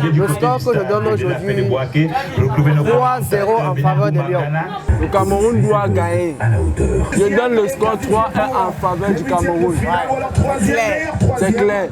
Le score que je donne aujourd'hui, 3-0 en faveur des Lions. Le Cameroun doit gagner. Je donne le score 3-1 en faveur du Cameroun. C'est clair.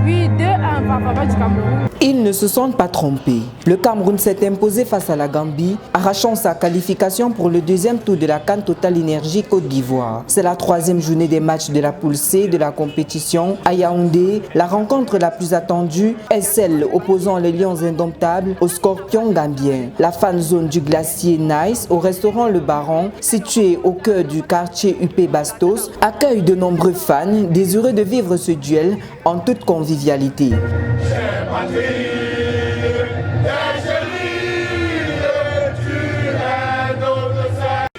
Oui, 2-1 en faveur du Cameroun. Ils ne se sont pas trompés. Le Cameroun s'est imposé face à la Gambie, arrachant sa qualification pour le deuxième tour de la CAN Total Énergie Côte d'Ivoire. C'est la troisième journée des matchs de la poule C de la compétition. À Yaoundé, la rencontre la plus attendue est celle opposant les Lions Indomptables aux Scorpions gambiens. La fan zone du glacier Nice au restaurant Le Baron, situé au cœur du quartier UP Bastos, accueille de nombreux fans désireux de vivre ce duel en toute convivialité.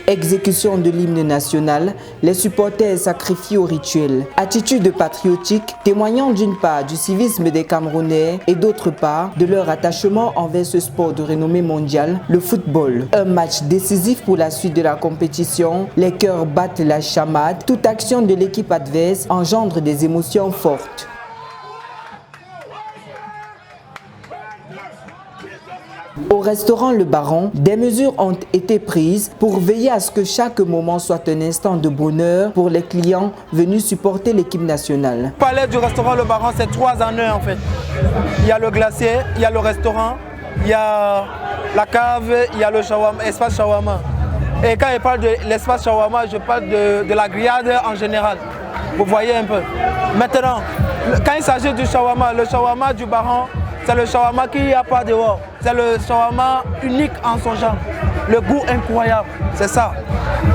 Exécution de l'hymne national, les supporters sacrifient au rituel. Attitude patriotique témoignant d'une part du civisme des Camerounais et d'autre part de leur attachement envers ce sport de renommée mondiale, le football. Un match décisif pour la suite de la compétition. Les cœurs battent la chamade. Toute action de l'équipe adverse engendre des émotions fortes. Au restaurant Le Baron, des mesures ont été prises pour veiller à ce que chaque moment soit un instant de bonheur pour les clients venus supporter l'équipe nationale. Le palais du restaurant Le Baron, c'est 3 en 1 en fait. Il y a le glacier, il y a le restaurant, il y a la cave, il y a le shawarma, espace shawarma. Et quand je parle de l'espace shawarma, je parle de la grillade en général. Vous voyez un peu. Maintenant, quand il s'agit du shawarma, le shawarma du Baron, c'est le shawarma qu'il n'y a pas dehors. C'est le shawarma unique en son genre. Le goût incroyable, c'est ça.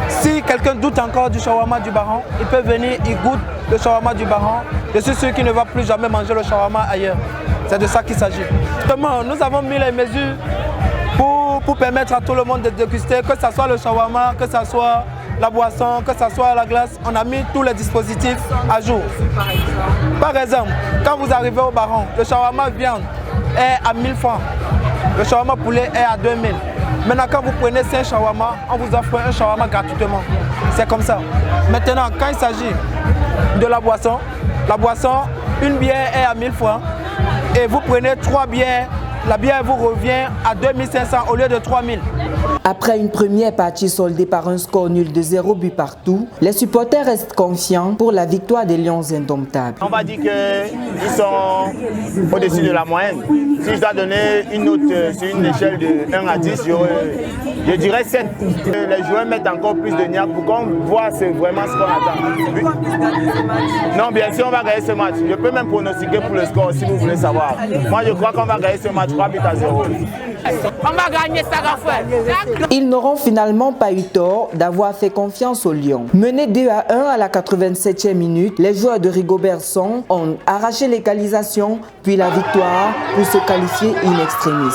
Si quelqu'un doute encore du shawarma du Baron, il peut venir, il goûte le shawarma du Baron. Je suis sûr qu'il ne va plus jamais manger le shawarma ailleurs. C'est de ça qu'il s'agit. Justement, nous avons mis les mesures pour permettre à tout le monde de déguster, que ce soit le shawarma, que ce soit la boisson, que ce soit la glace. On a mis tous les dispositifs à jour. Par exemple, quand vous arrivez au Baron, le shawarma viande est à 1000 francs. Le shawarma poulet est à 2000. Maintenant, quand vous prenez 5 shawarma, on vous offre un shawarma gratuitement. C'est comme ça. Maintenant, quand il s'agit de la boisson, une bière est à 1000 francs. Et vous prenez 3 bières, la bière vous revient à 2500 au lieu de 3000. Après une première partie soldée par un score nul de 0 but partout, les supporters restent confiants pour la victoire des Lions Indomptables. On va dire qu'ils sont au-dessus de la moyenne. Si je dois donner une note sur une échelle de 1 à 10, je dirais 7. Les joueurs mettent encore plus de niaque pour qu'on voit vraiment ce qu'on attend. Non, bien sûr, on va gagner ce match. Je peux même pronostiquer pour le score si vous voulez savoir. Moi, je crois qu'on va gagner ce match 3 buts à 0. On va gagner ça, Raphaël. Ils n'auront finalement pas eu tort d'avoir fait confiance aux Lions. Menés 2-1 à la 87e minute, les joueurs de Rigobert Song ont arraché l'égalisation puis la victoire pour se qualifier in extremis.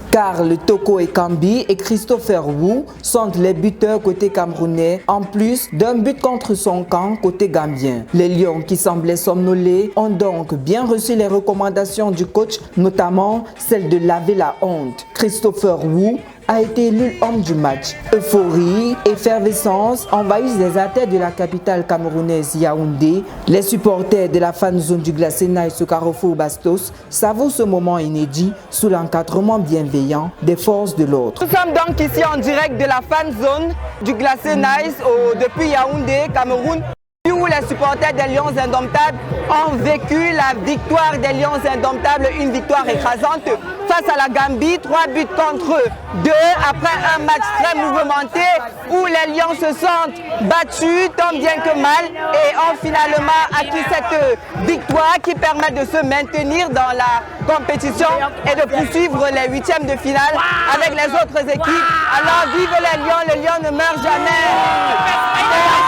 Karl Toko Ekambi et Christopher Wu sont les buteurs côté camerounais, en plus d'un but contre son camp côté gambien. Les Lions, qui semblaient somnolés, ont donc bien reçu les recommandations du coach, notamment celle de laver la honte. Christopher Wu a été élu homme du match. Euphorie, effervescence envahissent les artères de la capitale camerounaise Yaoundé. Les supporters de la fan zone du glacier Nice au Carrefour Bastos savourent ce moment inédit sous l'encadrement bienveillant des forces de l'ordre. Nous sommes donc ici en direct de la fan zone du glacier Nice depuis Yaoundé, Cameroun, où les supporters des Lions Indomptables ont vécu la victoire des Lions Indomptables, une victoire écrasante face à la Gambie, 3 buts contre 2 après un match très mouvementé où les Lions se sentent battus tant bien que mal et ont finalement acquis cette victoire qui permet de se maintenir dans la compétition et de poursuivre les 8e de finale avec les autres équipes. Alors vive les Lions ne meurent jamais.